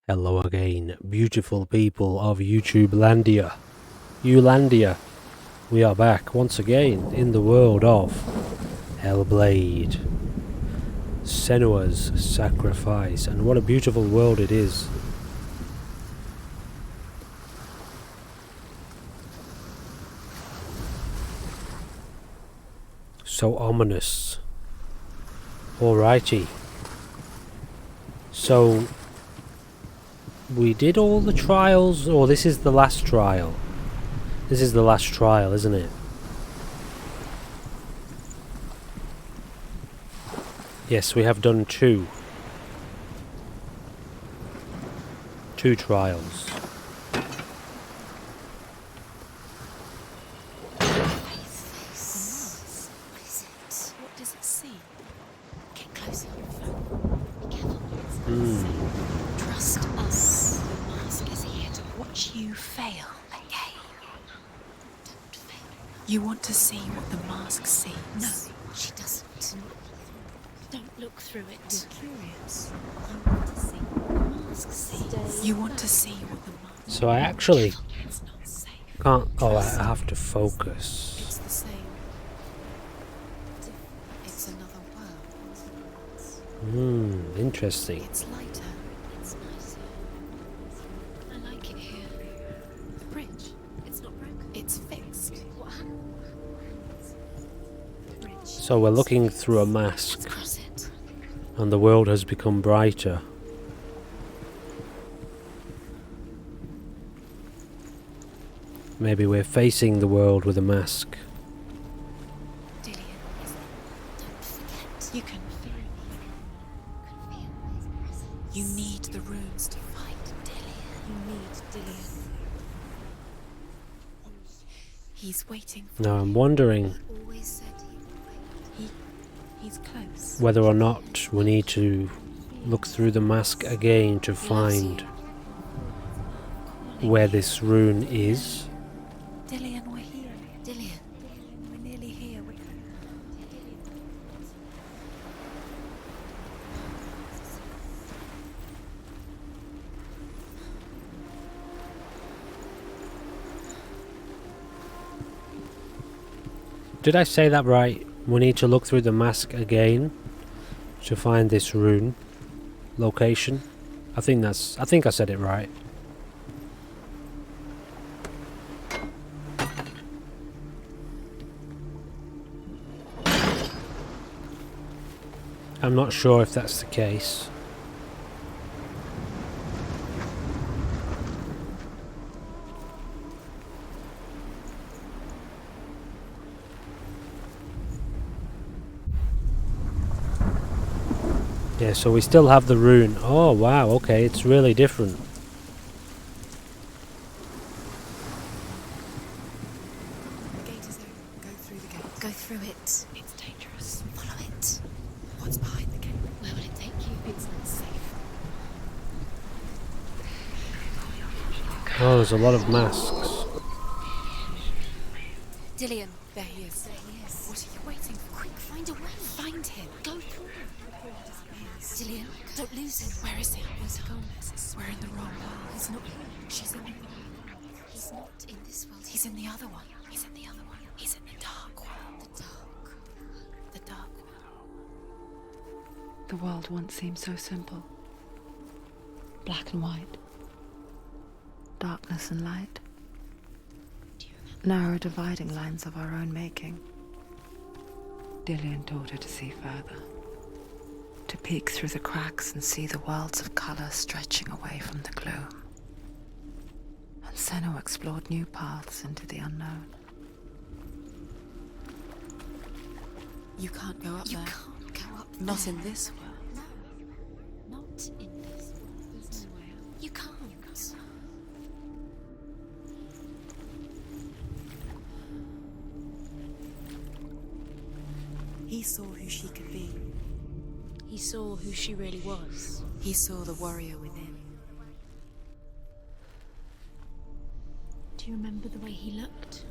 Hello again, beautiful people of YouTubelandia. Eulandia. We are back once again in the world of Hellblade. Senua's sacrifice, and what a beautiful world it is. So ominous. Alrighty. So we did all the trials, or this is the last trial. This is the last trial, isn't it? Yes, we have done two trials. Trust us. The mask is here to watch you fail again. Don't fail. You want to see what the mask sees? No, she doesn't. Don't look through it. You're curious. You want to see what the mask sees. You want to see what the mask. So I actually It's not safe. can't. Oh, I have to focus. It's the same. It's another world. Interesting. It's lighter. It's nicer. I like it here. The bridge. It's not broken. It's fixed. What happened? The bridge. So we're looking through a mask, Let's cross it. and the world has become brighter. Maybe we're facing the world with a mask. Dillian, don't forget. You can feel it. You need the runes to fight Dillian. You need Dillian. He's waiting for Now I'm wondering always said he would wait. He's close. whether or not we need to look through the mask again to find where this rune is. Dillian, we're here. Dillian, we're nearly here. Did I say that right? We need to look through the mask again to find this rune location. I think I said it right. I'm not sure if that's the case. Yeah, so we still have the rune. Oh wow, okay, it's really different. The gate is open. Go through the gate. Go through it. It's dangerous. Follow it. What's behind the gate? Where will it take you? It's not safe. Oh, there's a lot of masks. Dillian. There he is. There he is. What are you waiting for? Quick, find a way. Find him. Go through. Dillian, don't lose him. Where is he? Where's he gone? We're in the wrong world. He's not here. She's in the He's not in this world. He's in the other one. He's in the other one. He's in the dark world. The dark world. The world once seemed so simple. Black and white. Darkness and light. Do you remember? Narrow dividing lines of our own making. Dillian taught her to see further. To peek through the cracks and see the worlds of color stretching away from the gloom. And Senua explored new paths into the unknown. You can't go up there. You can't go up there. Not in this world. No. Not in this world. There's no way out. You can't. He saw who she could be. He saw who she really was. He saw the warrior within. Do you remember the way he looked?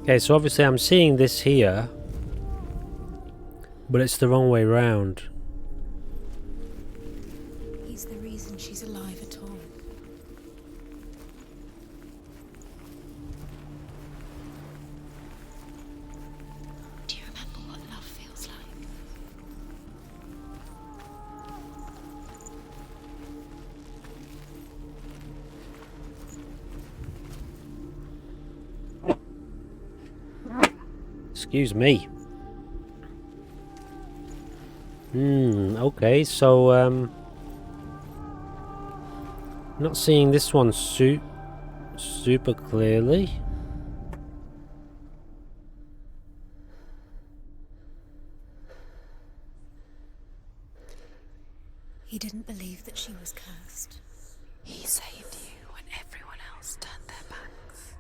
Okay, so obviously I'm seeing this here, but it's the wrong way round. He's the reason she's alive at all. Do you remember what love feels like? Excuse me. Okay, so not seeing this one super clearly. He didn't believe that she was cursed. He saved you when everyone else turned their backs.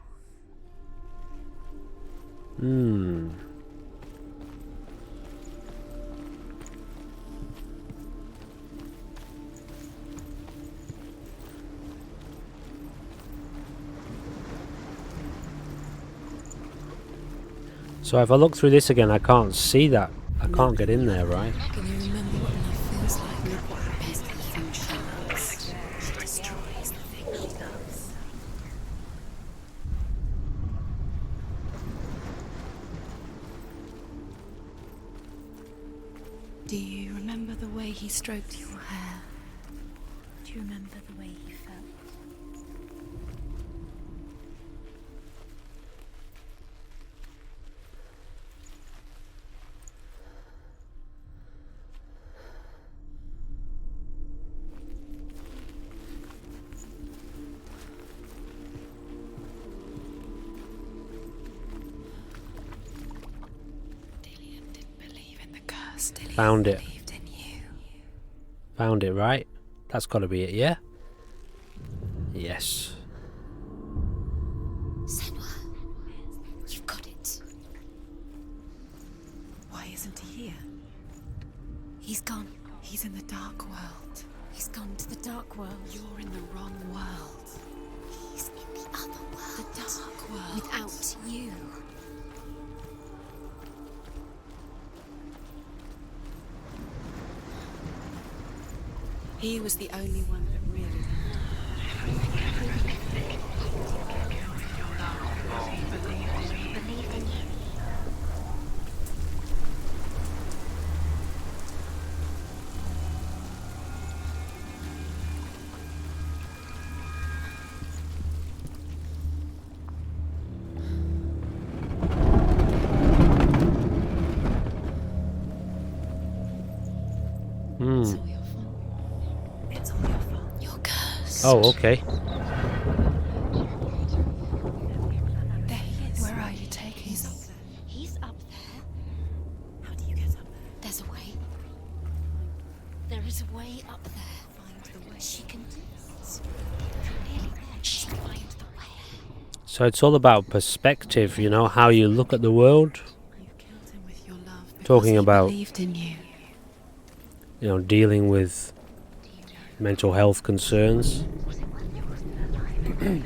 So if I look through this again, I can't see that. I can't get in there, right? Can you remember what love feels like? Look what happens to the thing she loves. She destroys the thing she loves. Do you remember the way he stroked your hair? Do you remember the way he felt? Found it. Believed in you. Found it, right? That's got to be it, yeah? Yes. Senua, you've got it. Why isn't he here? He's gone. He's in the dark world. He's gone to the dark world. You're in the wrong world. He's in the other world. The dark world. Without you. He was the only one that really Believed in you. It's all your fault. It's all your fault. You're cursed. Oh, okay. There he is. Where are you taking He's us? up there. He's up there. How do you get up there? There's a way. There is a way up there. Find the way. She can do this. You're nearly there. She can find the way. So it's all about perspective, you know, how you look at the world. You've killed him with your love. Talking because he about, believed in you. you know, dealing with mental health concerns. You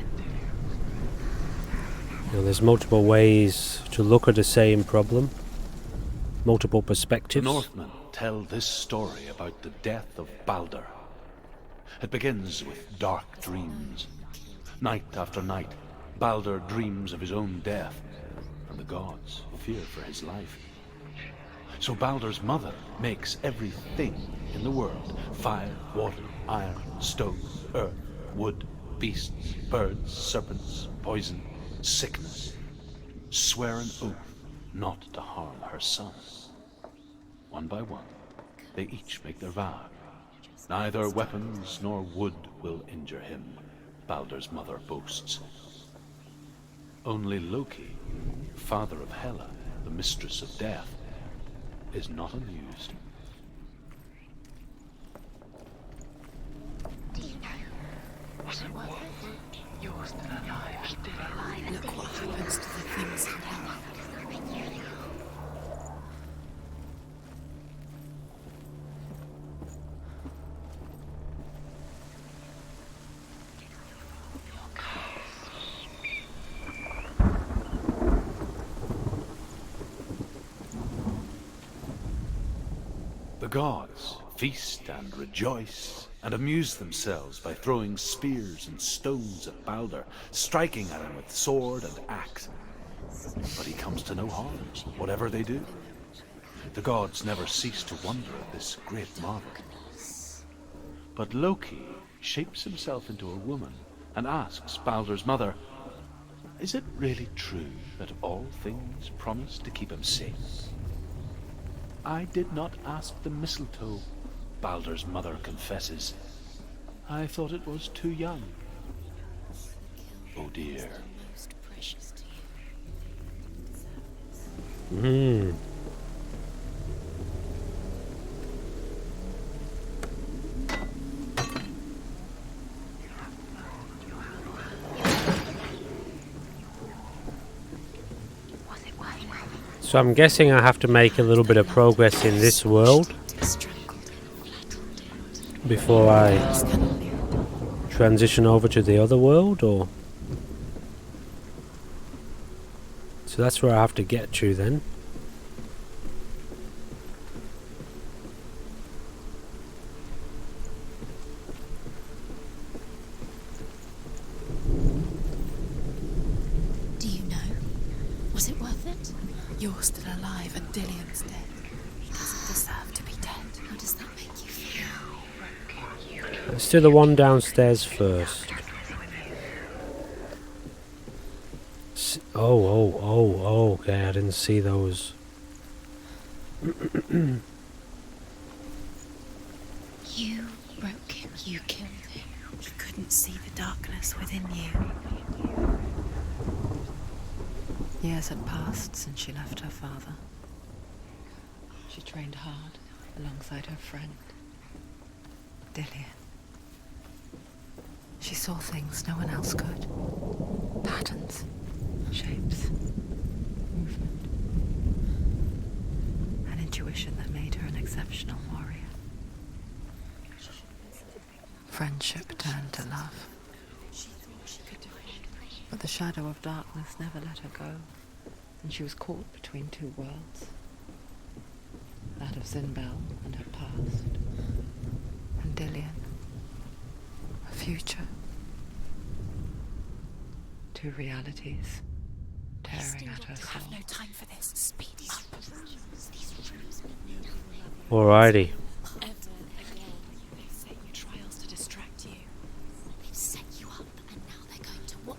know, there's multiple ways to look at the same problem, multiple The perspectives. Northmen tell this story about the death of Baldur. It begins with dark dreams. Night after night, Baldur dreams of his own death, and the gods fear for his life. So Baldur's mother makes everything in the world: fire, water, iron, stone, earth, wood, beasts, birds, serpents, poison, sickness. Swear an oath not to harm her son. One by one, they each make their vow. Neither weapons nor wood will injure him, Baldur's mother boasts. Only Loki, father of Hela, the mistress of death, is not amused. Look what happens to the things you love. The gods feast and rejoice and amuse themselves by throwing spears and stones at Balder, striking at him with sword and axe. But he comes to no harm, whatever they do. The gods never cease to wonder at this great marvel. But Loki shapes himself into a woman and asks Balder's mother, is it really true that all things promise to keep him safe? I did not ask the mistletoe, Balder's mother confesses. I thought it was too young. Oh dear. So I'm guessing I have to make a little bit of progress in this world before I transition over to the other world, or... So that's where I have to get to then. Do you know? Was it worth it? You're still alive and Dillion's dead. He doesn't deserve to be dead. How does that make you feel? Let's do the one downstairs first. Oh, okay, I didn't see those. You broke him. You killed him. He couldn't see the darkness within you. Years had passed since she left her father. She trained hard alongside her friend, Dillion. She saw things no one else could. Patterns, shapes, movement. An intuition that made her an exceptional warrior. Friendship turned to love. But the shadow of darkness never let her go, and she was caught between two worlds. That of Zinbel and her past, and Dillion, a future. Two realities tearing at her soul. Have no time for this. Speed up. Alrighty.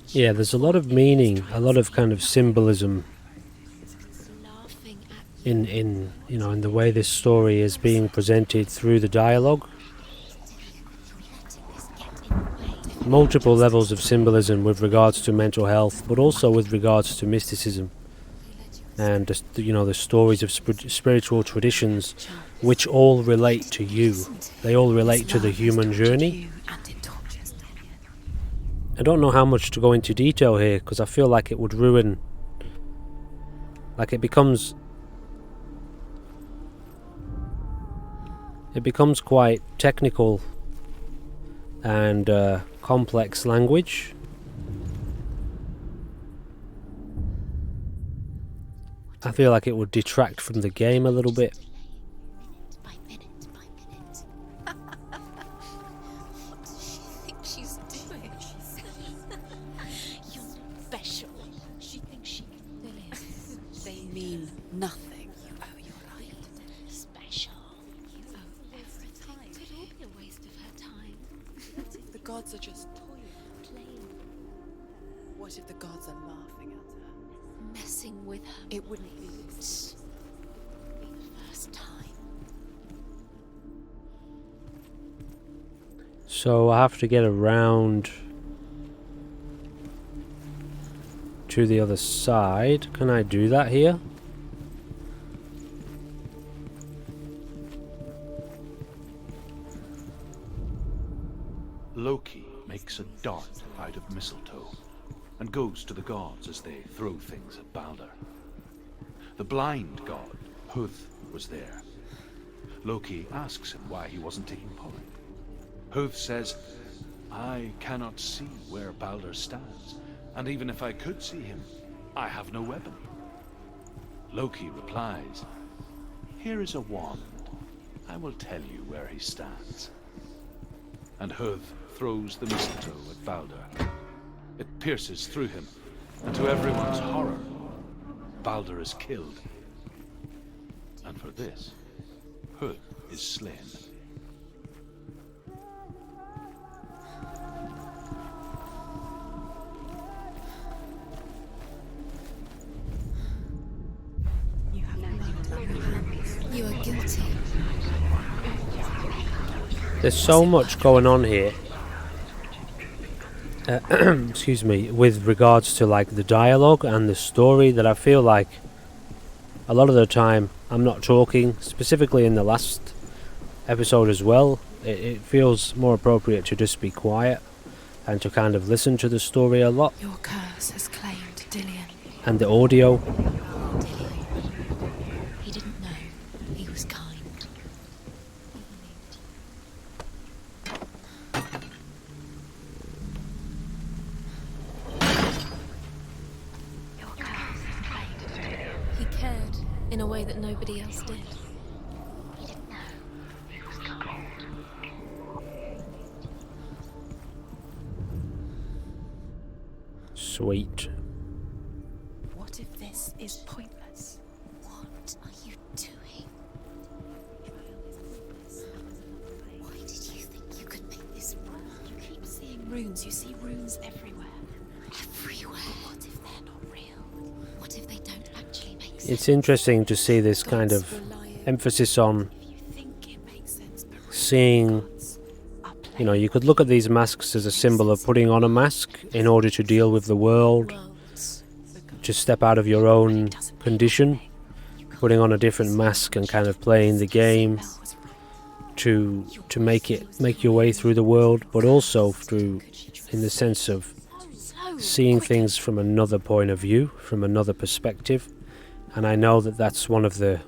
Yeah, there's a lot of meaning, a lot of kind of symbolism in you know, in the way this story is being presented through the dialogue. Multiple levels of symbolism with regards to mental health, but also with regards to mysticism and you know, the stories of spiritual traditions, which all relate to you. They all relate to the human journey. I don't know how much to go into detail here, because I feel like it would ruin... Like it becomes quite technical and complex language. I feel like it would detract from the game a little bit. Nothing. You owe your life. Special. You owe everything. Could all be a waste of her time. The gods are just toying. What if the gods are laughing at her? Messing with her. It wouldn't be the first time. So I have to get around to the other side. Can I do that here? Loki makes a dart out of mistletoe and goes to the gods as they throw things at Balder. The blind god, Huth, was there. Loki asks him why he wasn't taking part. Huth says, I cannot see where Balder stands, and even if I could see him, I have no weapon. Loki replies, here is a wand. I will tell you where he stands. And Huth throws the mistletoe at Balder. It pierces through him, and to everyone's horror, Balder is killed. And for this, Huth is slain. You are guilty. There's so much going on here. Excuse me, with regards to like the dialogue and the story, that I feel like a lot of the time I'm not talking, specifically in the last episode as well. It feels more appropriate to just be quiet and to kind of listen to the story a lot. Your curse has claimed Dillion. And the audio. He didn't know. He was kind. He cared in a way that nobody else did. He didn't know. He was kind. Sweet. What if this is pointless? What are you doing? Why did you think you could make this work? You keep seeing runes. You see runes everywhere. Everywhere. What if they're not real? What if they don't actually make sense? It's interesting to see this kind of emphasis on If you think it makes sense, but seeing, you know, you could look at these masks as a symbol of putting on a mask in order to deal with the world, worlds to step out of your own condition, putting on a different mask and kind of playing the game to make your way through the world, but also through, in the sense of seeing things from another point of view, from another perspective. And I know that that's one of the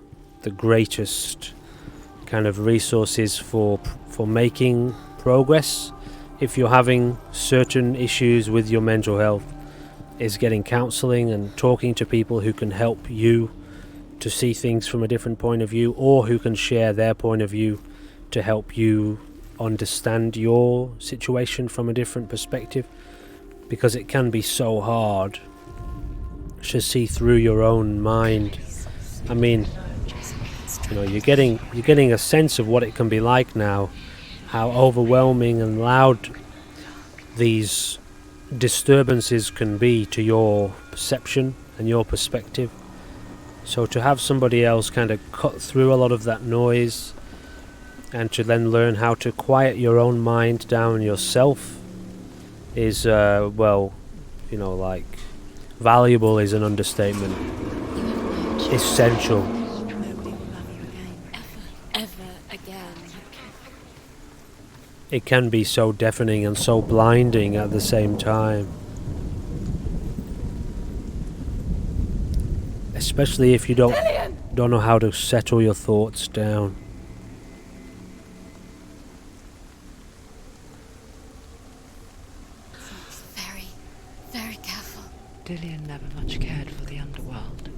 greatest kind of resources for making progress if you're having certain issues with your mental health, is getting counselling and talking to people who can help you to see things from a different point of view, or who can share their point of view to help you understand your situation from a different perspective, because it can be so hard to see through your own mind. I mean, you know, you're getting a sense of what it can be like now, how overwhelming and loud these disturbances can be to your perception and your perspective. So to have somebody else kind of cut through a lot of that noise, and to then learn how to quiet your own mind down yourself, is well, you know, like, valuable is an understatement. Essential. Nobody will love you again. Ever again. It can be so deafening and so blinding at the same time. Especially if you don't know how to settle your thoughts down. Very, very careful. Dillion never much cared for the underworld,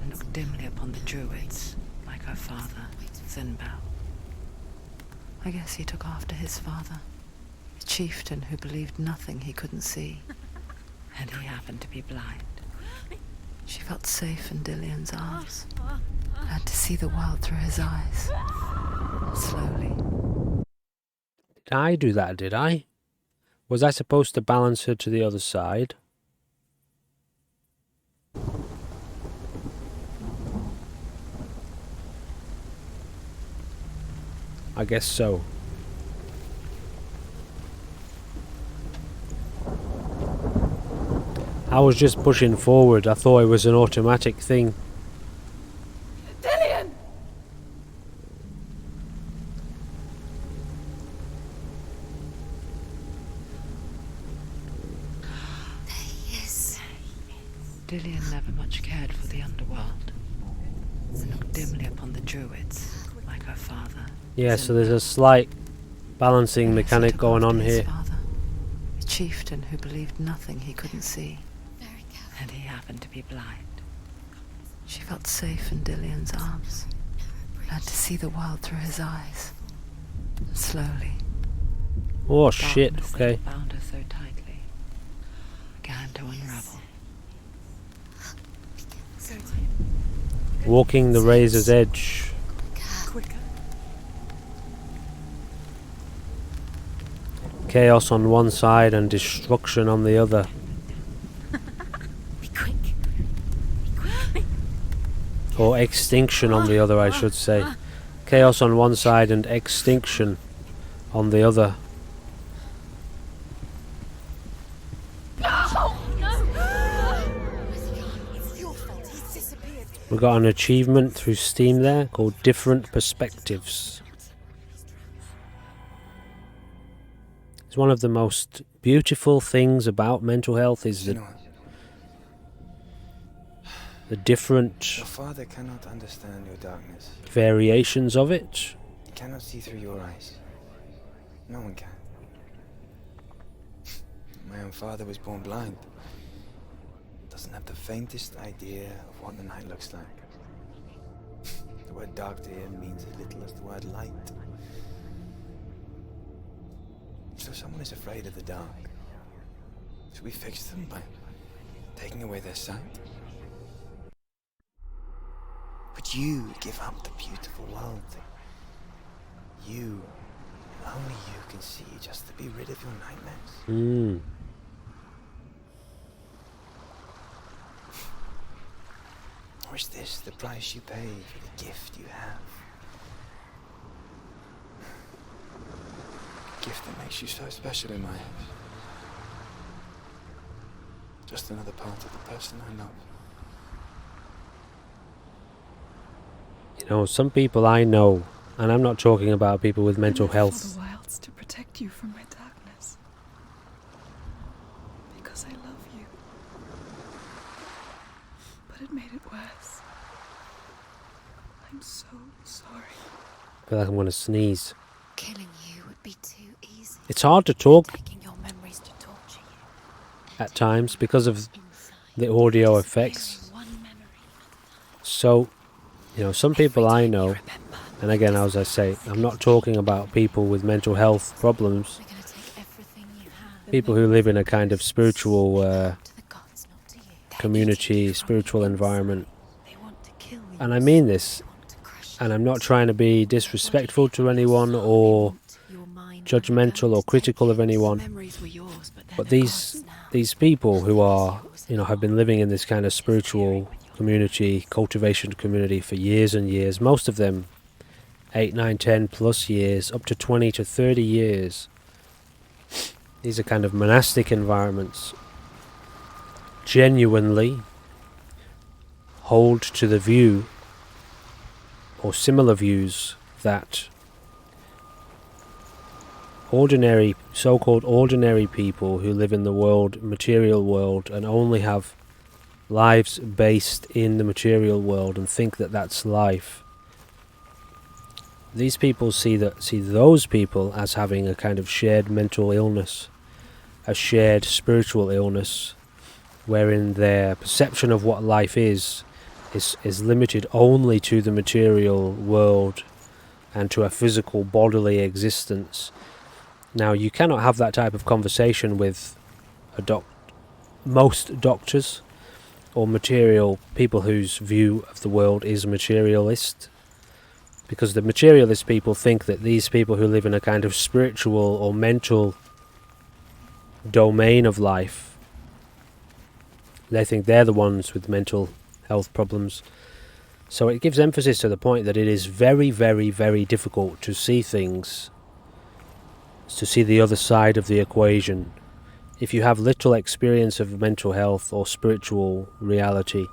and looked dimly upon the druids, like her father, Zinbao. I guess he took after his father, a chieftain who believed nothing he couldn't see, and he happened to be blind. She felt safe in Dillion's arms, had to see the world through his eyes, slowly. Did I do that, did I? Was I supposed to balance her to the other side? I guess so. I was just pushing forward. I thought it was an automatic thing. Dillion! There he is. Dillion never much cared for the underworld, and looked dimly upon the druids, like her father. Yeah, so there's a slight balancing I guess he mechanic took going after on his here. father, a chieftain who believed nothing he couldn't see, Very careful. and he happened to be blind. She felt safe in Dillion's arms, learned to see the world through his eyes. Slowly, Oh shit, darkness that okay. had bound her so tightly began to unravel. Go to him. Walking the razor's edge. Quicker. Chaos on one side and destruction on the other. Be quick. Be quick. Or extinction on the other, I should say. Chaos on one side and extinction on the other. It's your fault. He's disappeared. We got an achievement through Steam there called Different Perspectives. It's one of the most beautiful things about mental health is the Senua, different your father cannot understand your darkness. variations of it. He cannot see through your eyes. No one can. My own father was born blind. Doesn't have the faintest idea of what the night looks like. The word dark to him means as little as the word light. So someone is afraid of the dark. Should we fix them by taking away their sight? But you give up the beautiful world. You, only you can see just to be rid of your nightmares. Or is this the price you pay for the gift you have? A gift that makes you so special in my eyes. Just another part of the person I love. You know, some people I know, and I'm not talking about people with mental For health. the wilds to protect you from my darkness. Because I love you. But it made it worse. I'm so sorry. I feel like I'm going to sneeze. Killing you would be too easy. It's hard to talk Taking your memories to torture you. at times because of Inside, the audio disappearing effects. one memory. So, you know, some people I know, Remember, and again, as I say, I'm not talking about people with mental health problems, we're gonna take everything you have. people who live in a kind of spiritual To the gods, not to you. community, spiritual environment. They want to kill you. And I mean this, They want to crush and you. I'm not trying to be disrespectful to anyone or Your mind judgmental or critical of anyone. Memories were yours, but But these people who are, you know, have been living in this kind of spiritual community, cultivation community for years and years, most of them 8, 9, 10 plus years, up to 20 to 30 years. These are kind of monastic environments. Genuinely hold to the view or similar views that ordinary, so-called ordinary people who live in the world, material world, and only have lives based in the material world and think that that's life. These people see those people as having a kind of shared mental illness, a shared spiritual illness, wherein their perception of what life is limited only to the material world and to a physical bodily existence. Now, you cannot have that type of conversation with most doctors or material people whose view of the world is materialist, because the materialist people think that these people who live in a kind of spiritual or mental domain of life, they think they're the ones with mental health problems. So it gives emphasis to the point that it is very, very, very difficult to see things, to see the other side of the equation. If you have little experience of mental health or spiritual reality,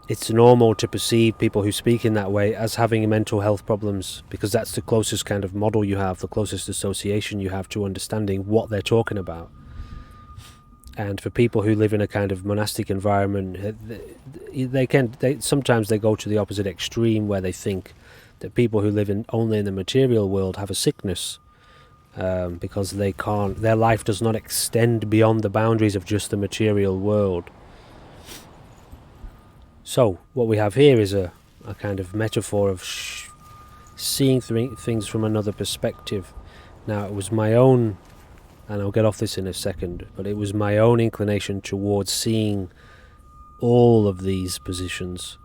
it's normal to perceive people who speak in that way as having mental health problems, because that's the closest kind of model you have, the closest association you have to understanding what they're talking about. And for people who live in a kind of monastic environment, sometimes they go to the opposite extreme, where they think that people who live only in the material world have a sickness, because their life does not extend beyond the boundaries of just the material world. So what we have here is a a kind of metaphor of seeing things from another perspective. Now, it was my own, and I'll get off this in a second, but it was my own inclination towards seeing all of these positions.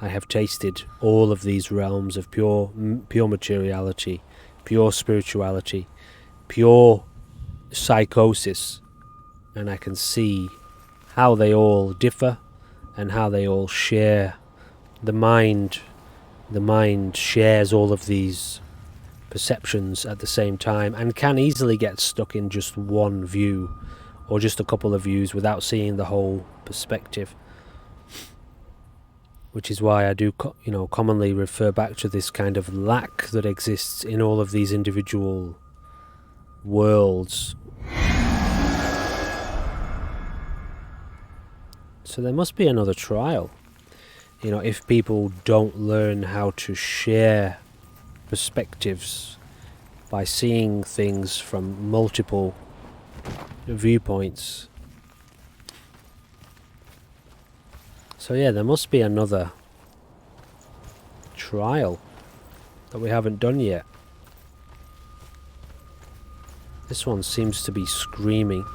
I have tasted all of these realms of pure materiality, pure spirituality, pure psychosis, and I can see how they all differ and how they all share. The mind shares all of these perceptions at the same time and can easily get stuck in just one view or just a couple of views without seeing the whole perspective. Which is why I do, commonly refer back to this kind of lack that exists in all of these individual worlds. So there must be another trial. If people don't learn how to share perspectives by seeing things from multiple viewpoints. So yeah, there must be another trial that we haven't done yet. This one seems to be screaming.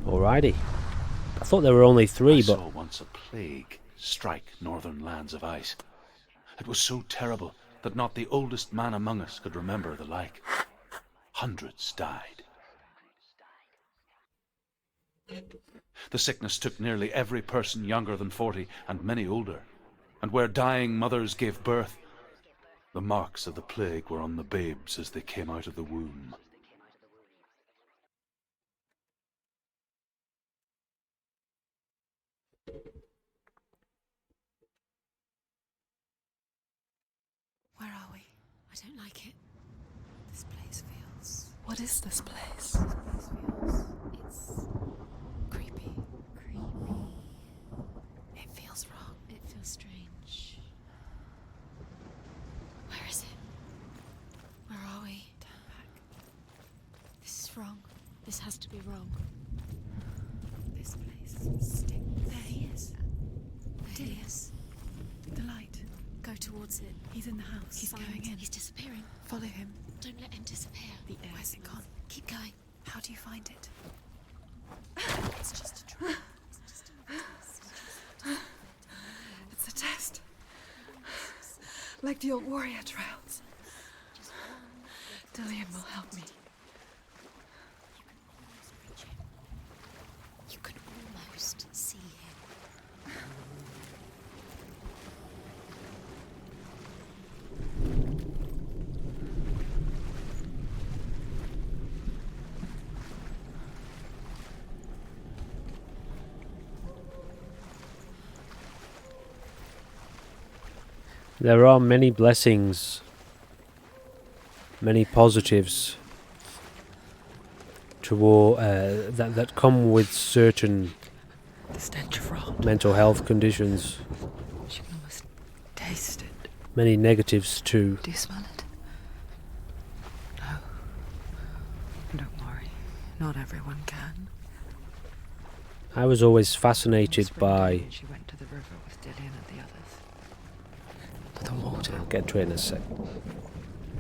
Alrighty. I thought there were only 3, I but... saw once a plague strike northern lands of ice. It was so terrible that not the oldest man among us could remember the like. Hundreds died. The sickness took nearly every person younger than 40 and many older. And where dying mothers gave birth, the marks of the plague were on the babes as they came out of the womb. Where are we? I don't like it. This place feels... What is this place? This place feels... It's... creepy. It feels wrong. It feels strange. Where is it? Where are we? Turn back. This is wrong. This has to be wrong. This place stinks. There he is. There he is. The light. Go towards it. He's in the house. He's going in. He's disappearing. Follow him. Don't let him disappear. The air Where's it gone? Keep going. How do you find it? It's just a trial. It's just a test. It's a test. Like the old warrior trials. Dillian will help me. You can almost see him. There are many blessings, many positives that come with certain The stench of rot. mental health conditions. She can almost taste it. Many negatives too. Do you smell it? No. Don't worry. Not everyone can. I was always fascinated by... She went to the river with Dillian and the others. But the water, I'll get to it in a sec.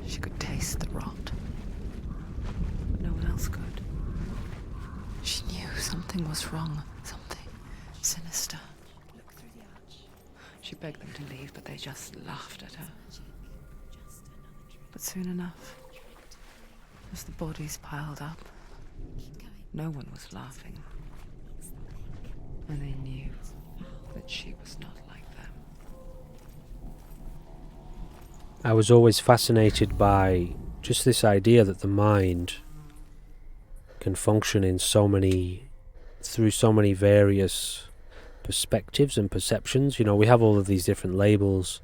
she could taste the rot. But no one else could. She knew something was wrong. Something sinister. She begged them to leave, but they just laughed at her. But soon enough, as the bodies piled up, no one was laughing. And they knew that she was not like them. I was always fascinated by just this idea that the mind can function in through so many various perspectives and perceptions. We have all of these different labels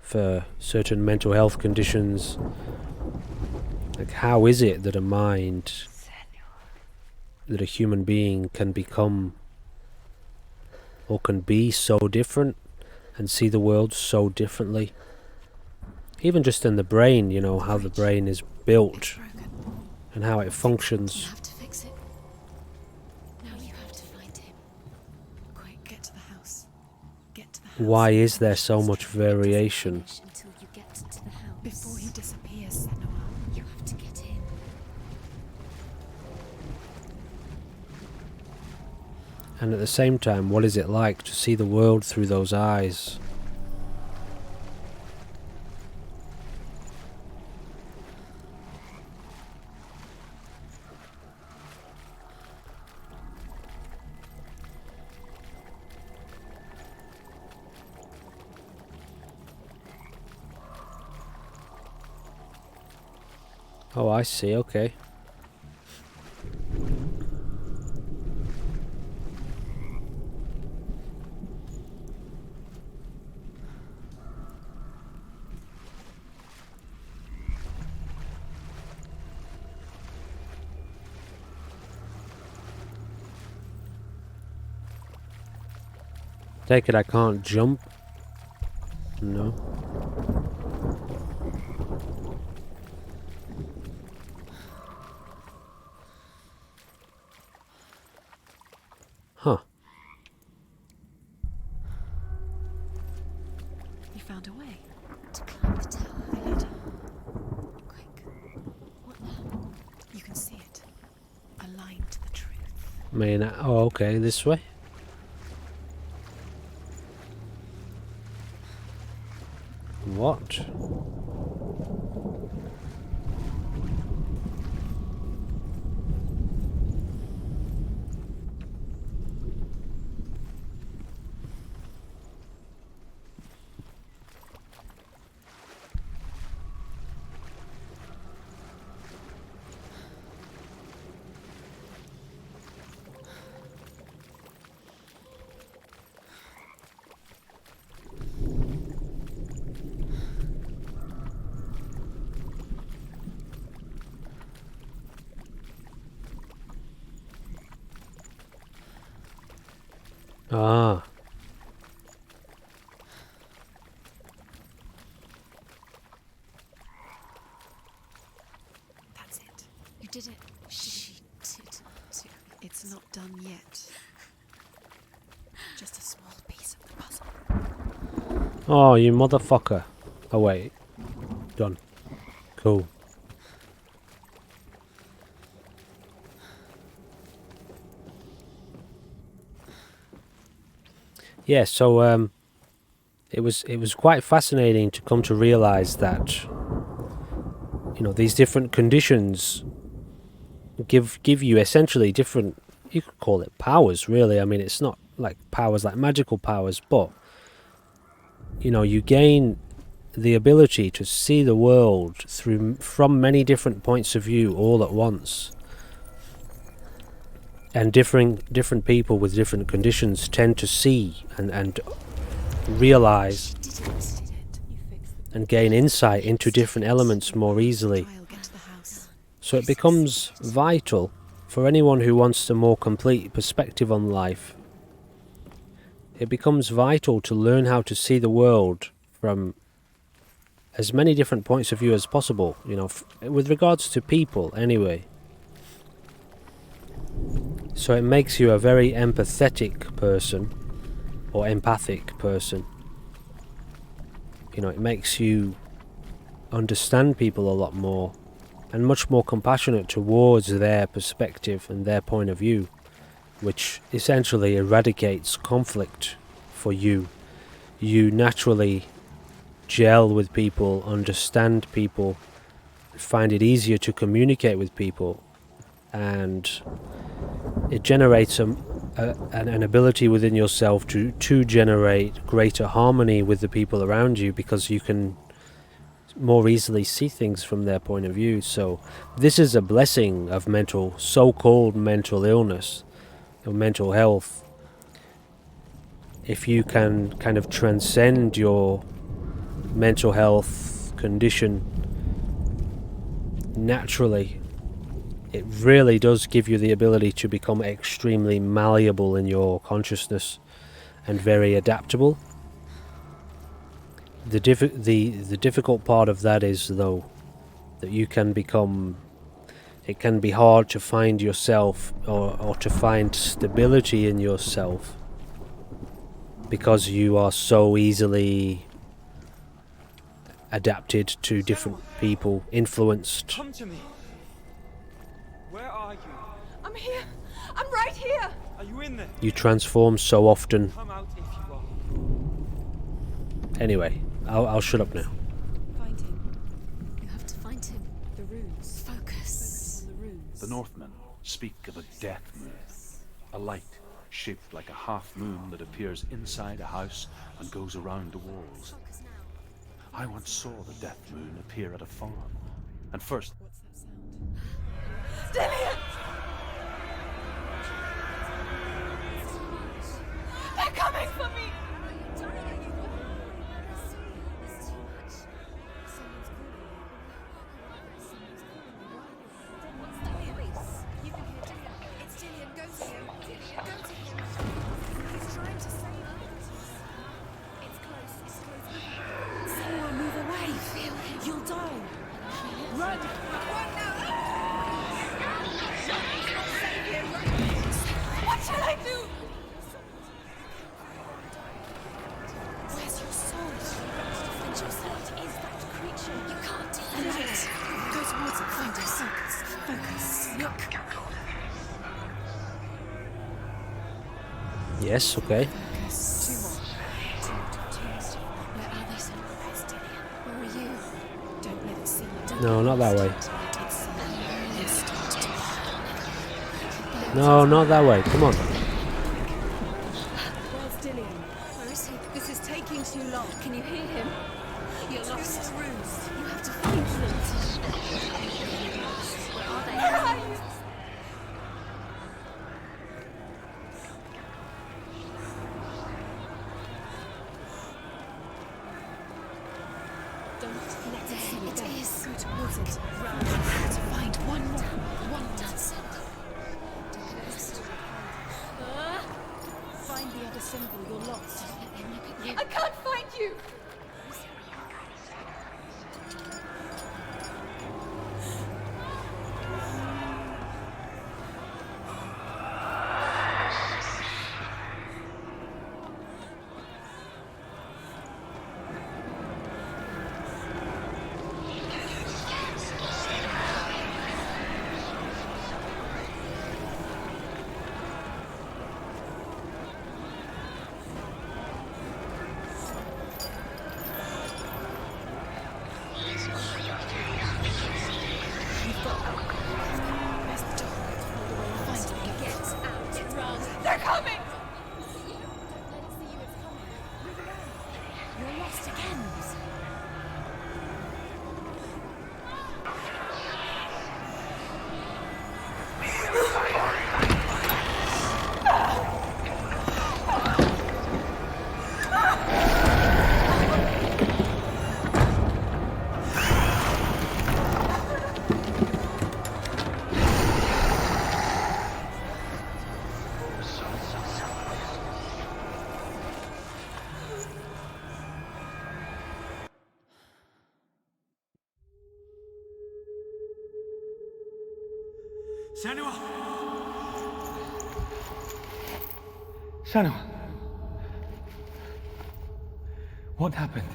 for certain mental health conditions. Like, how is it that a mind, that a human being can become or can be so different and see the world so differently? Even just in the brain, how the brain is built and how it You functions. have to fix it. Now you have to find him. Why is there so much variation? Until you get to the house. Before he disappears, Senua. You have to get in. And at the same time, what is it like to see the world through those eyes? Oh, I see, okay. Take it I can't jump? No. Huh. You found a way. To climb the tower. The ladder. Quick. What now? You can see it. Aligned to the truth. Oh, okay, this way? What? Ah. That's it. You did it. She did too. It's not done yet. Just a small piece of the puzzle. Oh, you motherfucker. Oh, wait. Done. Cool. Yeah, so it was quite fascinating to come to realize that, you know, these different conditions give you essentially different, you could call it powers, really. I mean, it's not like powers like magical powers, but you know, you gain the ability to see the world from many different points of view all at once. And different people with different conditions tend to see and realize and gain insight into different elements more easily. I'll get to the house. So it becomes vital for anyone who wants a more complete perspective on life. It becomes vital to learn how to see the world from as many different points of view as possible, you know, with regards to people anyway. So it makes you a very empathetic person, or empathic person. You know, it makes you understand people a lot more, and much more compassionate towards their perspective and their point of view, which essentially eradicates conflict for you. You naturally gel with people, understand people, find it easier to communicate with people, and it generates an ability within yourself to generate greater harmony with the people around you, because you can more easily see things from their point of view. So this is a blessing of so-called mental illness or mental health. If you can kind of transcend your mental health condition naturally, it really does give you the ability to become extremely malleable in your consciousness and very adaptable. The difficult part of that is, though, that you can become... It can be hard to find yourself or to find stability in yourself because you are so easily adapted to different people, influenced. Come to me. Where are you? I'm here. I'm right here. Are you in there? You transform so often. Come out if you are. Anyway, I'll shut up now. Find him. You have to find him. The runes. Focus on the runes. The Northmen speak of a death moon, a light shaped like a half moon that appears inside a house and goes around the walls. Focus now. I once saw the death moon appear at a farm, and first What's that sound? Dillian! They're coming for me! It's too much. Someone's calling you. Someone's calling you. What's that voice? You can hear Dillian. It's Dillian. Go to him. Dillian, go to him. He's trying to save us. It's close. It's close. Senua, move away. Feel him. You'll die. Run. Run now. What shall I do? Where's your sword? Defend yourself. What is that creature? You can't defend it. Go towards it. Find us. Focus. Look. Yes, okay. Focus. Two more. Where are they, Senua? It's Dillian. Where are you? Don't let it see you. Don't No, not that way. It's start to No, not that way. Come on. Where's Dillian? Where is he? This is taking too long. Can you hear him? You're lost. Runes. You have to find them. Where are they? Where are you? Don't let it see you. It is. Go towards it. Run. You have to find one more. One dozen. Find the other symbol. You're lost. Don't let them look at you. I can't find you! Where's the door? Find it. Get out. Run. They're coming! Let it see you. It's coming. Move around. You're lost again. Senua! Senua! What happened?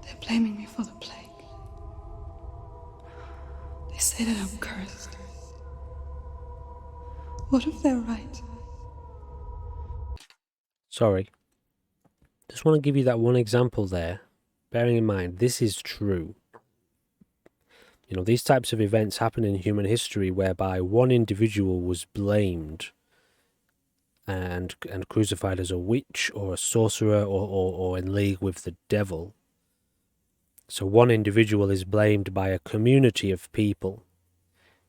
They're blaming me for the plague. They say that I'm cursed. What if they're right? Sorry. Just want to give you that one example there. Bearing in mind, this is true. You know, these types of events happen in human history whereby one individual was blamed and crucified as a witch or a sorcerer or in league with the devil. So one individual is blamed by a community of people,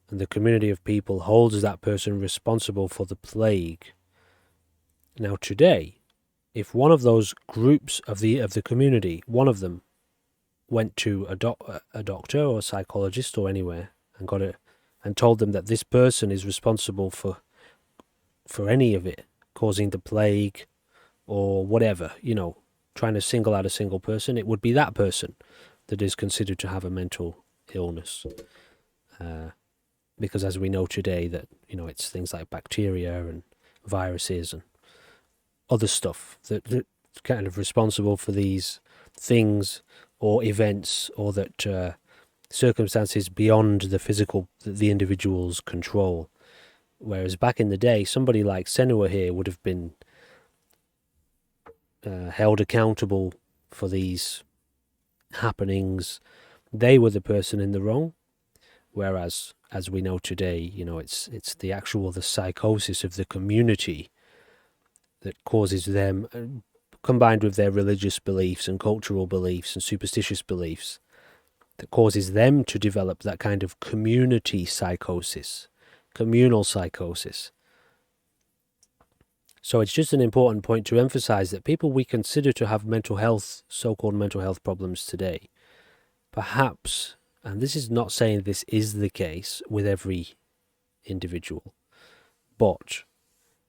and the community of people holds that person responsible for the plague. Now today, if one of those groups of the community, one of them, went to a doctor or a psychologist or anywhere and got it and told them that this person is responsible for any of it, causing the plague or whatever, you know, trying to single out a single person, it would be that person that is considered to have a mental illness. Because as we know today that, you know, it's things like bacteria and viruses and other stuff that kind of responsible for these things or events, or that circumstances beyond the physical, the individual's control. Whereas back in the day, somebody like Senua here would have been held accountable for these happenings. They were the person in the wrong. Whereas, as we know today, you know, it's the psychosis of the community that causes them, combined with their religious beliefs and cultural beliefs and superstitious beliefs, that causes them to develop that kind of community psychosis, communal psychosis. So it's just an important point to emphasize that people we consider to have mental health, so-called mental health problems today, perhaps, and this is not saying this is the case with every individual, but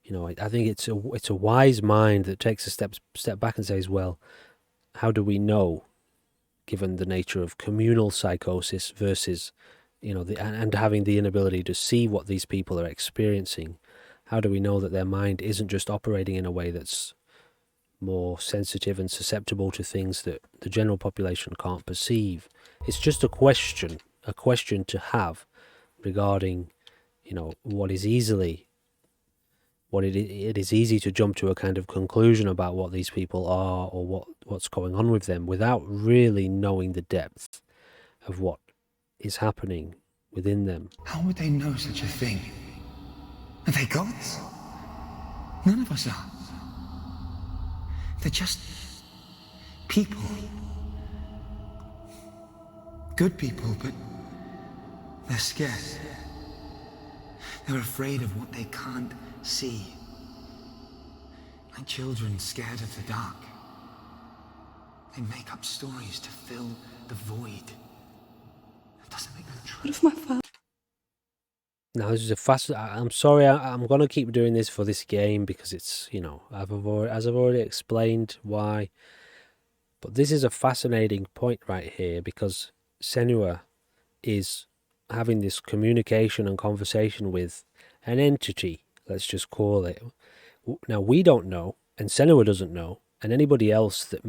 you know, I think it's a wise mind that takes a step back and says, well, how do we know, given the nature of communal psychosis versus, you know, and having the inability to see what these people are experiencing, how do we know that their mind isn't just operating in a way that's more sensitive and susceptible to things that the general population can't perceive? It's just a question to have regarding, you know, it is easy to jump to a kind of conclusion about what these people are or what's going on with them without really knowing the depth of what is happening within them. How would they know such a thing? Are they gods? None of us are. They're just people. Good people, but they're scared. They're afraid of what they can't see. Like children scared of the dark. They make up stories to fill the void. That doesn't make them true. What if my father? Now this is I'm sorry, I'm going to keep doing this for this game because it's, you know, as I've already explained why. But this is a fascinating point right here, because Senua is having this communication and conversation with an entity, let's just call it. Now we don't know, and Senua doesn't know, and anybody else that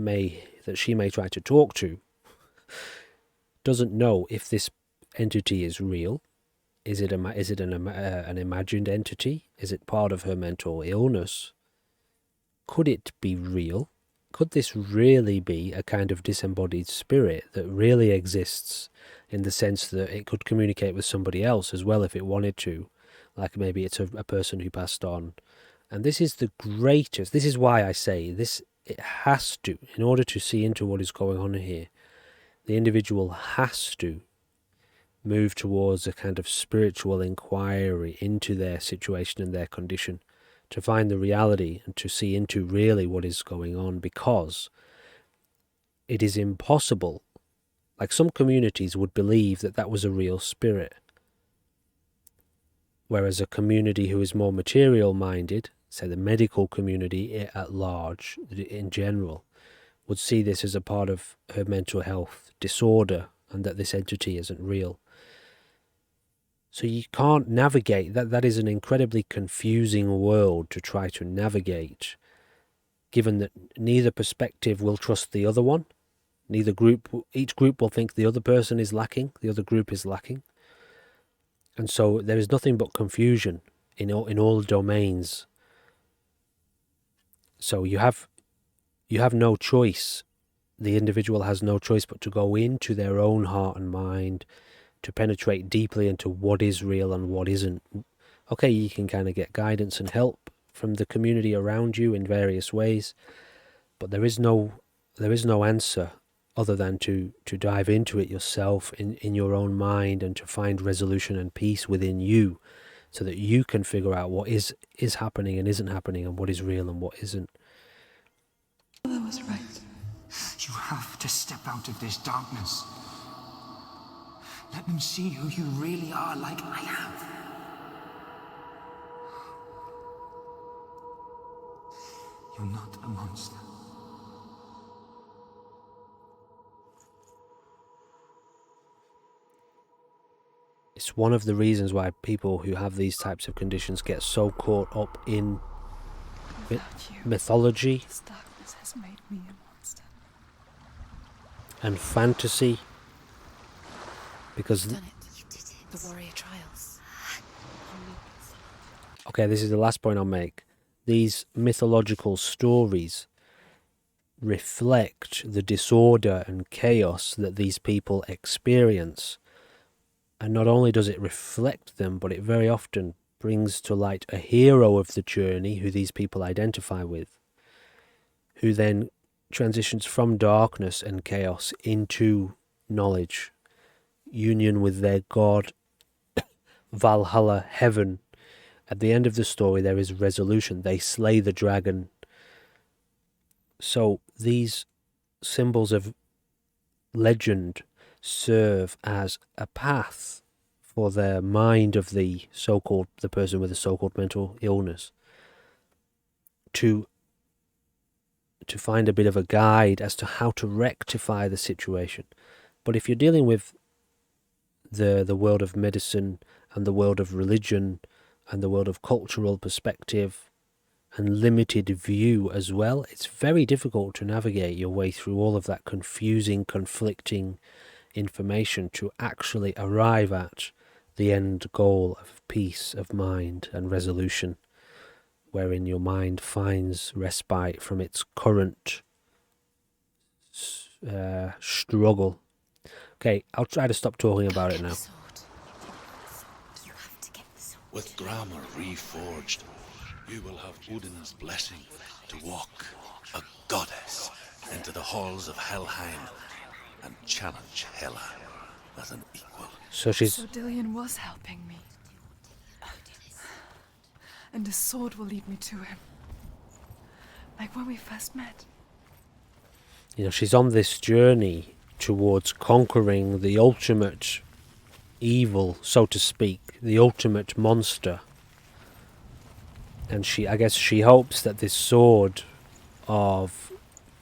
she may try to talk to doesn't know if this entity is real. Is it an imagined entity? Is it part of her mental illness? Could it be real? Could this really be a kind of disembodied spirit that really exists, in the sense that it could communicate with somebody else as well if it wanted to? Like maybe it's a person who passed on. And this is this is why I say this, it has to, in order to see into what is going on here, the individual has to move towards a kind of spiritual inquiry into their situation and their condition, to find the reality and to see into really what is going on, because it is impossible. Like some communities would believe that that was a real spirit, whereas a community who is more material minded, say the medical community at large in general, would see this as a part of her mental health disorder and that this entity isn't real. So you can't navigate that. That is an incredibly confusing world to try to navigate, given that neither perspective will trust the other one. Each group will think the other person is lacking, the other group is lacking. And so there is nothing but confusion in all domains. So you have no choice. The individual has no choice but to go into their own heart and mind, to penetrate deeply into what is real and what isn't. Okay, you can kind of get guidance and help from the community around you in various ways, but there is no answer other than to dive into it yourself in your own mind, and to find resolution and peace within you, so that you can figure out what is happening and isn't happening, and what is real and what isn't. That was right. You have to step out of this darkness. Let them see who you really are, like I have. You're not a monster. It's one of the reasons why people who have these types of conditions get so caught up in mythology This darkness has made me a monster. and fantasy, because Done it. You did it. The warrior trials. okay, this is the last point I'll make. These mythological stories reflect the disorder and chaos that these people experience. And not only does it reflect them, but it very often brings to light a hero of the journey who these people identify with, who then transitions from darkness and chaos into knowledge, union with their god, Valhalla, heaven. At the end of the story, there is resolution. They slay the dragon. So these symbols of legend serve as a path for the mind of the person with the so-called mental illness to find a bit of a guide as to how to rectify the situation. But if you're dealing with the world of medicine and the world of religion and the world of cultural perspective and limited view as well, it's very difficult to navigate your way through all of that confusing, conflicting information to actually arrive at the end goal of peace of mind and resolution, wherein your mind finds respite from its current struggle. Okay, I'll try to stop talking about it now. You have to get the sword. With grammar reforged, you will have Odin's blessing to walk, a goddess, into the halls of Helheim and challenge Hela as an equal. So So Dillion was helping me. And the sword will lead me to him. Like when we first met. she's on this journey towards conquering the ultimate evil, so to speak, the ultimate monster. And I guess she hopes that this sword of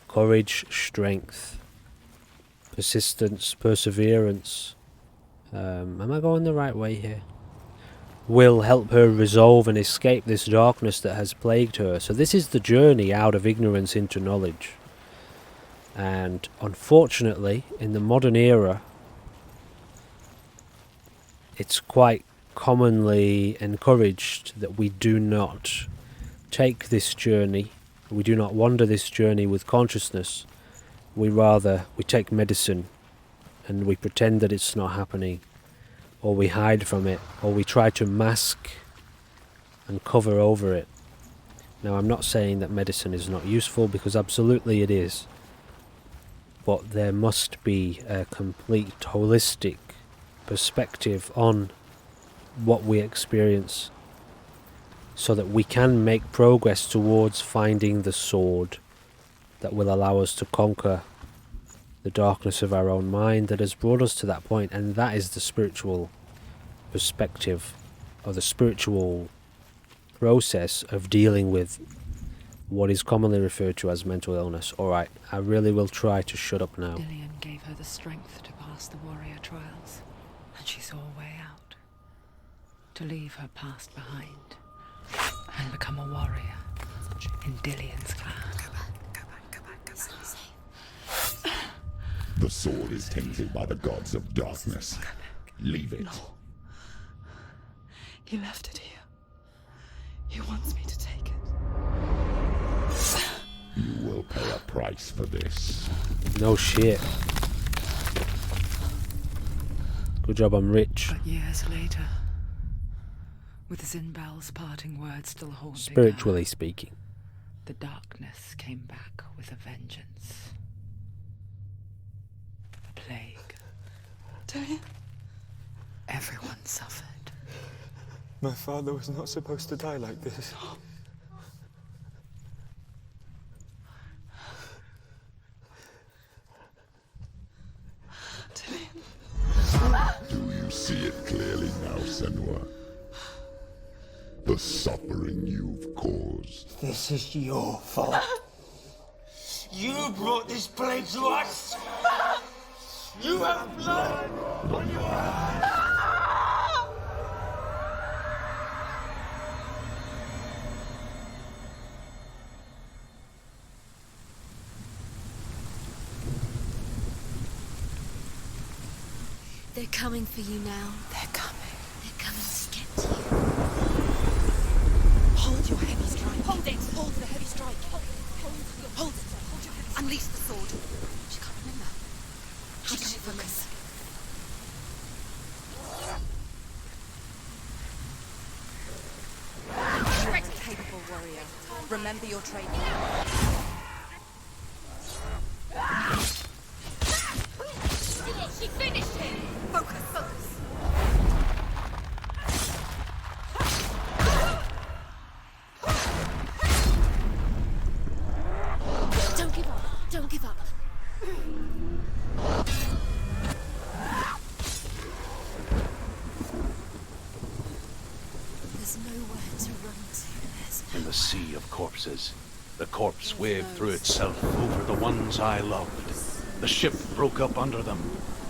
courage, strength, persistence, perseverance, am I going the right way here? Will help her resolve and escape this darkness that has plagued her. So this is the journey out of ignorance into knowledge. And unfortunately, in the modern era, it's quite commonly encouraged that we do not take this journey, we do not wander this journey with consciousness. We take medicine and we pretend that it's not happening, or we hide from it, or we try to mask and cover over it. Now, I'm not saying that medicine is not useful, because absolutely it is. But there must be a complete holistic perspective on what we experience so that we can make progress towards finding the sword that will allow us to conquer the darkness of our own mind that has brought us to that point. And that is the spiritual perspective, or the spiritual process of dealing with what is commonly referred to as mental illness. Alright, I really will try to shut up now. Dillion gave her the strength to pass the warrior trials, and she saw a way out. To leave her past behind and become a warrior in Dillion's clan. The sword is tainted by the gods of darkness. Leave it. No. He left it here. He wants me to take it. You will pay a price for this. No shit. Good job, I'm rich. But years later, with Zinbal's parting words still haunting Spiritually her, speaking. the darkness came back with a vengeance. A plague. Dillion? Everyone suffered. My father was not supposed to die like this. Dillion? Do you see it clearly now, Senua? The suffering you've caused. This is your fault. You brought this plague to us. You have blood on your hands. They're coming for you now. They're coming. They're coming to get to you. Hold your heavy strike. Hold it. Hold the heavy strike. Hold it. Hold it. Hold your heavy strike. Unleash the sword. She can't remember. She can't focus. You're a capable warrior. Remember your training. She finished him. Focus, focus. Don't give up. Don't give up. There's nowhere to run to. There's In the sea of corpses, the corpse waved through itself over the ones I loved. The ship broke up under them.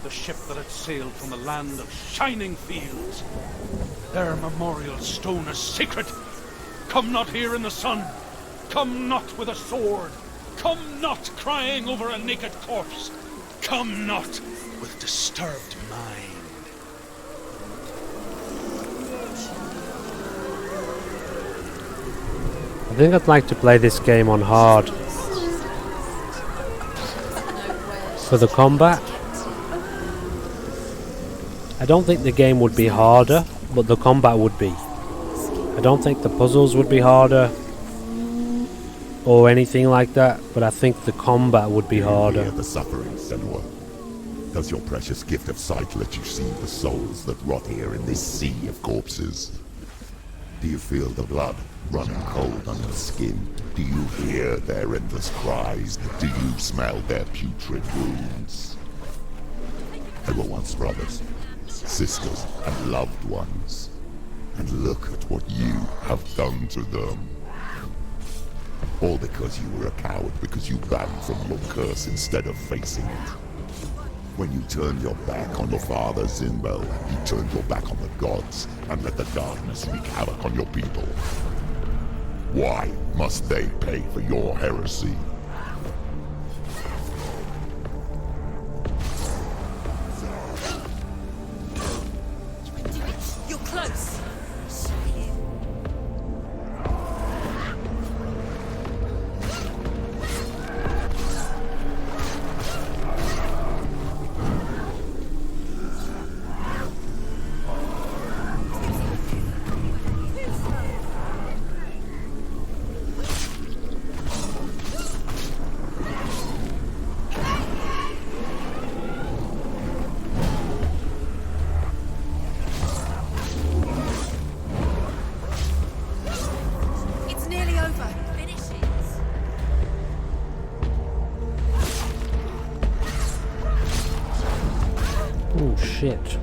The ship that had sailed from the land of shining fields. Their memorial stone is sacred. Come not here in the sun. Come not with a sword. Come not crying over a naked corpse. Come not with disturbed mind. I think I'd like to play this game on hard. For the combat, I don't think the game would be harder, but the combat would be. I don't think the puzzles would be harder or anything like that, but I think the combat would be harder. Hear the suffering, Senua. Does your precious gift of sight let you see the souls that rot here in this sea of corpses? Do you feel the blood running cold on your skin? Do you hear their endless cries? Do you smell their putrid wounds? They were once brothers, sisters, and loved ones. And look at what you have done to them. All because you were a coward, because you ran from your curse instead of facing it. When you turned your back on your father, Zimbo, you turned your back on the gods and let the darkness wreak havoc on your people. Why must they pay for your heresy? You're close. It's nearly over. Finish it. Oh shit.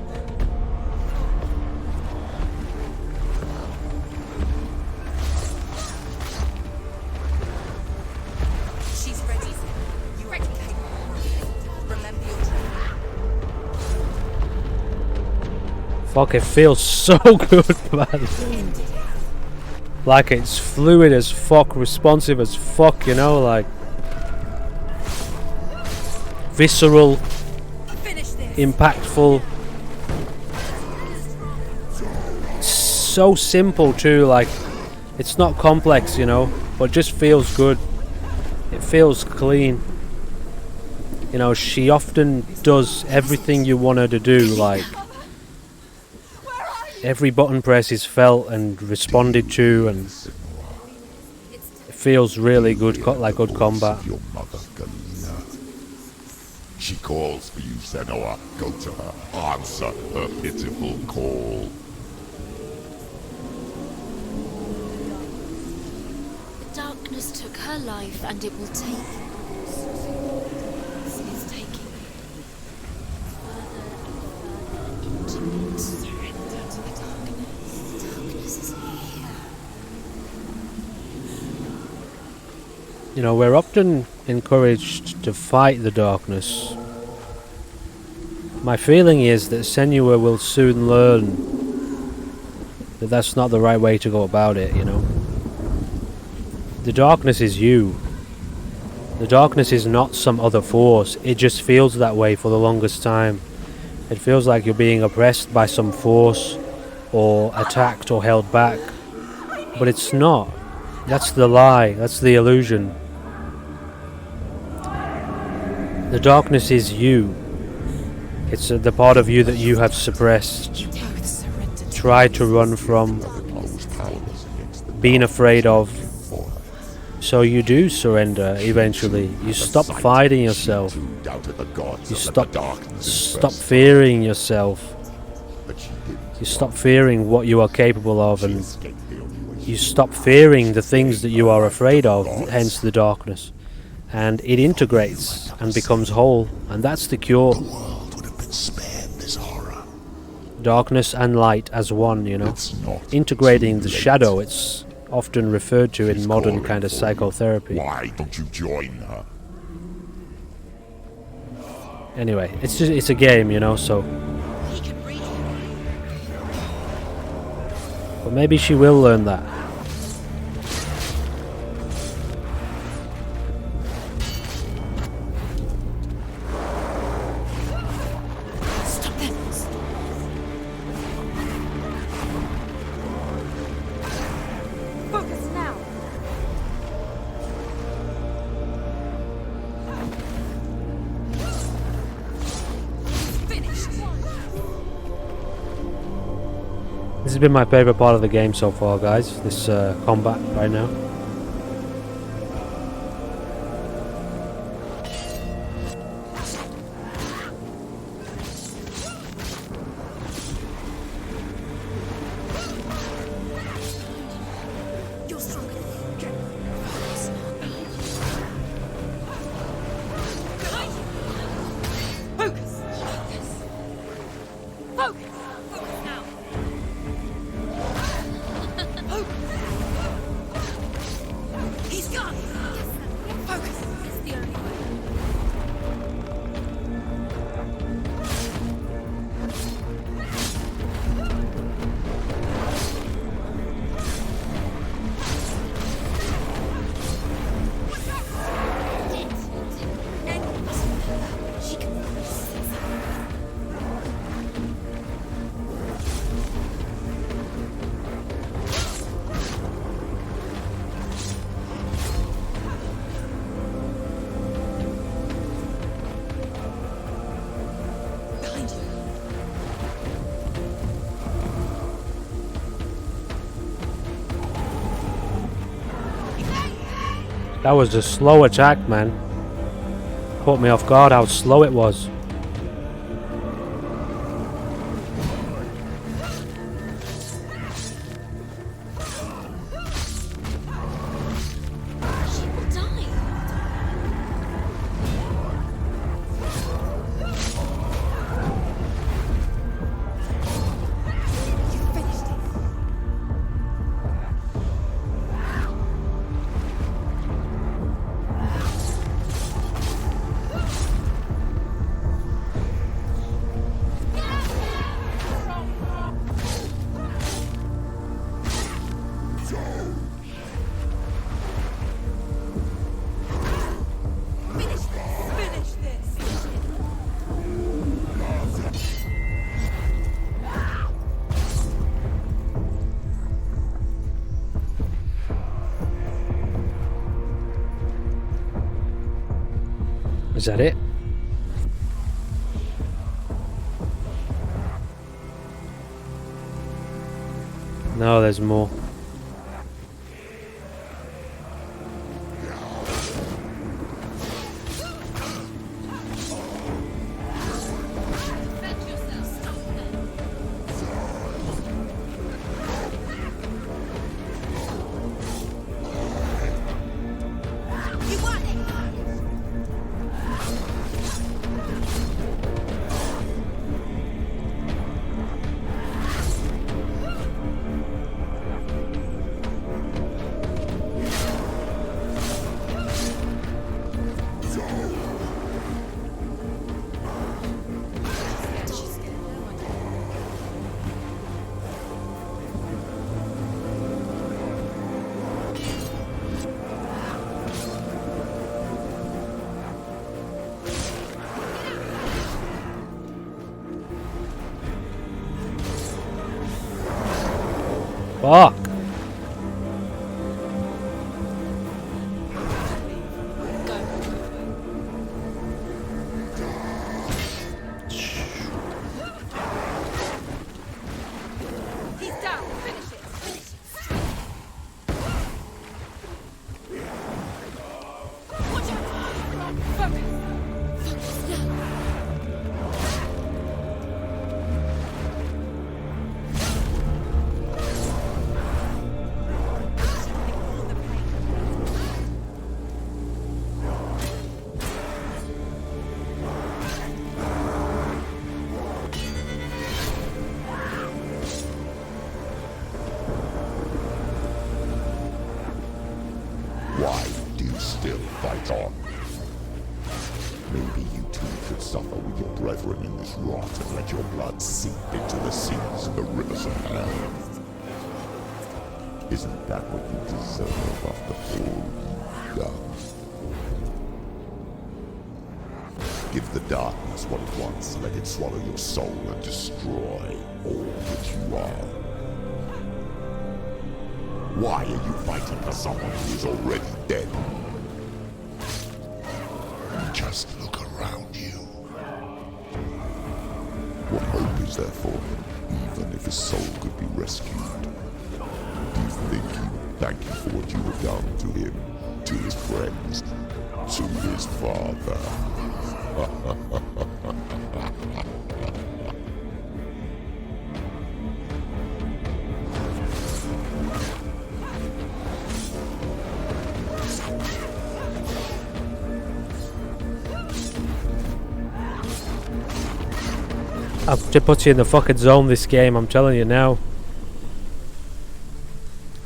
She's ready. You ready, Kate? Remember your training. Fuck, it feels so good, man. Like it's fluid as fuck, responsive as fuck, you know, like visceral, Finish this. impactful. So simple too, like it's not complex, you know, but just feels good. It feels clean. You know, she often does everything you want her to do, like every button press is felt and responded to, and it feels really good, like good combat. Your mother, Galena. She calls for you, Senua. Go to her. Answer her pitiful call. The darkness took her life, and it will take. It's taking me further and further into it. Surrender to the darkness. The darkness is here. You know, we're often encouraged to fight the darkness. My feeling is that Senua will soon learn that that's not the right way to go about it, you know. The darkness is you. The darkness is not some other force. It just feels that way for the longest time. It feels like you're being oppressed by some force, or attacked or held back. But it's not. That's the lie, that's the illusion. The darkness is you. It's the part of you that you have suppressed, tried to run from, been afraid of. So you do surrender eventually. You stop fighting yourself. You stop fearing yourself. You stop fearing what you are capable of, and you stop fearing the things that you are afraid of, hence the darkness. And it integrates and becomes whole, and that's the cure. The world would have been spared this horror. Darkness and light as one, you know. Integrating the shadow, it's often referred to in modern kind of psychotherapy. Why don't you join her? Anyway, it's a game, you know, so. But maybe she will learn that. This has been my favourite part of the game so far, guys, this combat right now. That was a slow attack, man. Caught me off guard how slow it was. Is that it? No, there's more. Fuck. He's down. Finish it. Watch out. Focus. Focus now. Why do you still fight on? Maybe you too could suffer with your brethren in this rot and let your blood seep into the seas and the rivers of hell. Isn't that what you deserve after all you've done? Give the darkness what it wants, let it swallow your soul and destroy all that you are. Why are you fighting for someone who is already dead? Just look around you. What hope is there for him, even if his soul could be rescued? Do you think he would thank you for what you have done to him, to his friends, to his father? It puts you in the fucking zone, this game, I'm telling you now.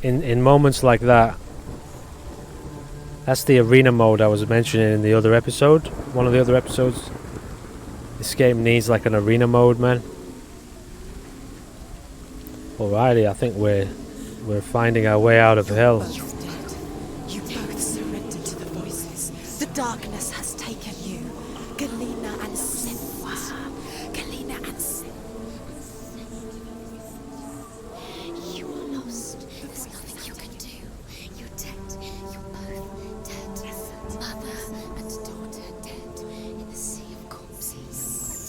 In moments like that. That's the arena mode I was mentioning in the other episode. One of the other episodes. This game needs like an arena mode, man. Alrighty, I think we're finding our way out of hell. You both surrendered to the voices. The darkness has taken you. Galena and Senua. Galena and Senua. You are lost. There's nothing you can do. You're dead. You're both dead. Mother and daughter dead in the sea of corpses.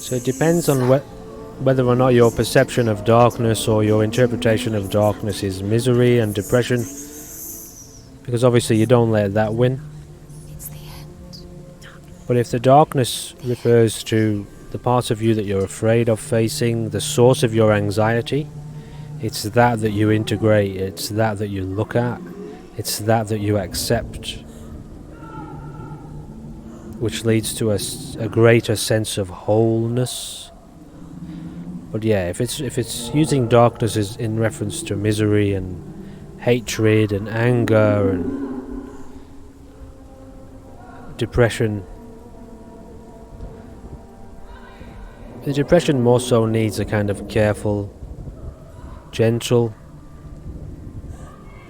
So it depends on whether or not your perception of darkness or your interpretation of darkness is misery and depression. Because obviously you don't let that win. It's the end. But if the darkness refers to the parts of you that you're afraid of facing, the source of your anxiety, it's that you integrate, it's that you look at, it's that you accept, which leads to a greater sense of wholeness. But yeah, if it's using darkness as in reference to misery and hatred and anger and depression, the depression more so needs a kind of careful, gentle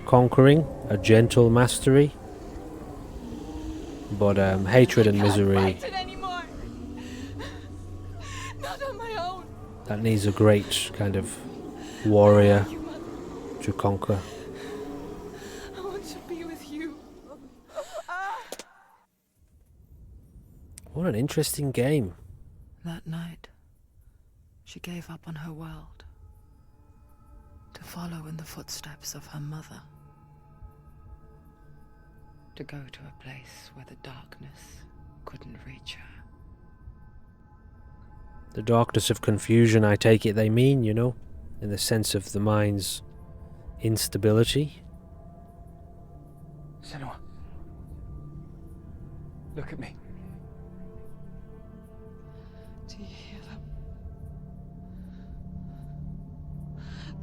conquering, a gentle mastery. But hatred and misery, that needs a great kind of warrior to conquer. I want to be with you. What an interesting game. That night, she gave up on her world to follow in the footsteps of her mother, to go to a place where the darkness couldn't reach her. The darkness of confusion, I take it they mean, you know, in the sense of the mind's instability. Senua, look at me. Do you hear them?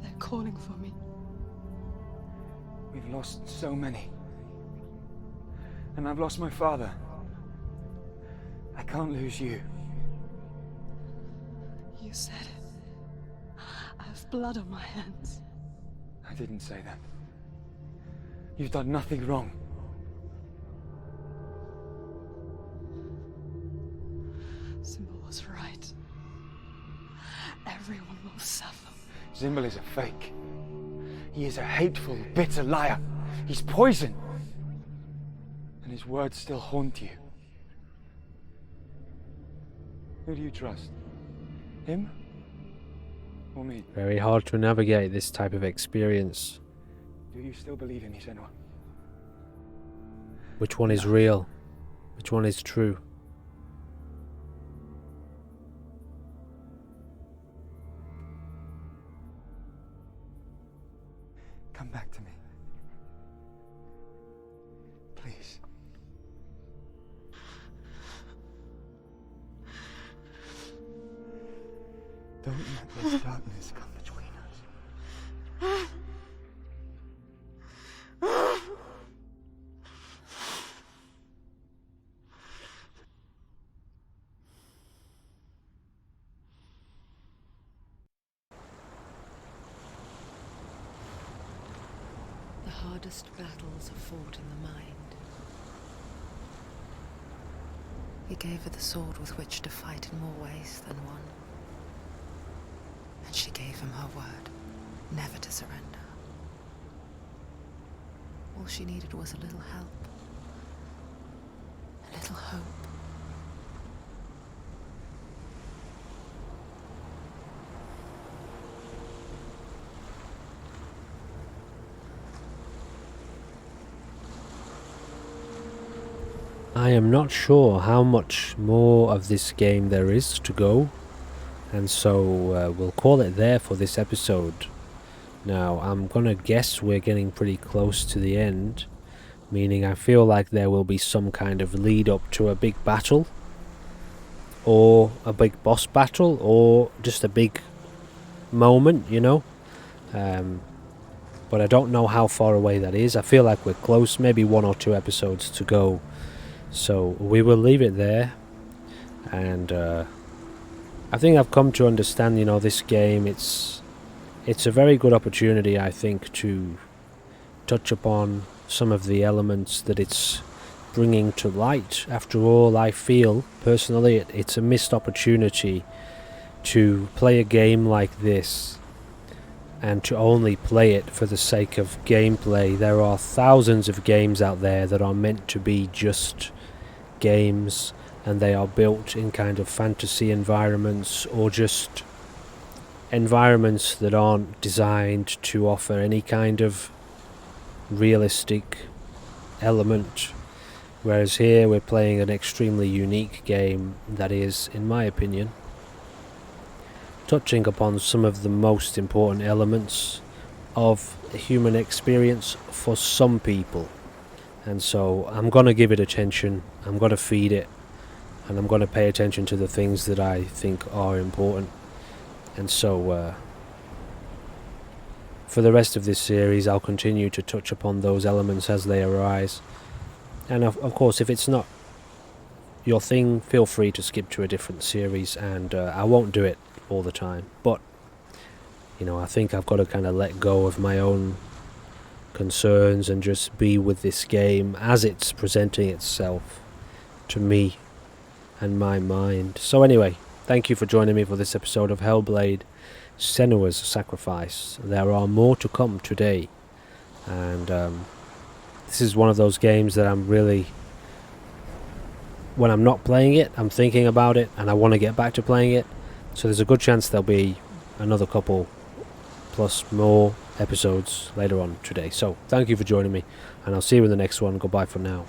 They're calling for me. We've lost so many. And I've lost my father. I can't lose you. You said it. I have blood on my hands. I didn't say that. You've done nothing wrong. Symbol was right. Everyone will suffer. Symbol is a fake. He is a hateful, bitter liar. He's poison. And his words still haunt you. Who do you trust? Him? Or me? Very hard to navigate this type of experience. Do you still believe in me, Senua? Which one is real? Which one is true? Come back to me. Please. Don't let this darkness come between us. The hardest battles are fought in the mind. He gave her the sword with which to fight in more ways than one. And she gave him her word, never to surrender. All she needed was a little help, a little hope. I am not sure how much more of this game there is to go, and so we'll call it there for this episode. Now, I'm gonna guess we're getting pretty close to the end, meaning I feel like there will be some kind of lead up to a big battle, or a big boss battle, or just a big moment, you know. But I don't know how far away that is. I feel like we're close, maybe 1 or 2 episodes to go. So we will leave it there, and I think I've come to understand, you know, this game, it's a very good opportunity, I think, to touch upon some of the elements that it's bringing to light. After all, I feel, personally, it's a missed opportunity to play a game like this and to only play it for the sake of gameplay. There are thousands of games out there that are meant to be just games, and they are built in kind of fantasy environments, or just environments that aren't designed to offer any kind of realistic element, whereas here we're playing an extremely unique game that is, in my opinion, touching upon some of the most important elements of human experience for some people. And so I'm going to give it attention, I'm going to feed it, and I'm going to pay attention to the things that I think are important. And so for the rest of this series, I'll continue to touch upon those elements as they arise. And of course, if it's not your thing, feel free to skip to a different series, and I won't do it all the time. But, you know, I think I've got to kind of let go of my own concerns and just be with this game as it's presenting itself to me and my mind. So anyway, thank you for joining me for this episode of Hellblade: Senua's Sacrifice. There are more to come today, and this is one of those games that I'm really, when I'm not playing it, I'm thinking about it and I want to get back to playing it. So there's a good chance there'll be another couple plus more episodes later on today. So thank you for joining me, and I'll see you in the next one. Goodbye for now.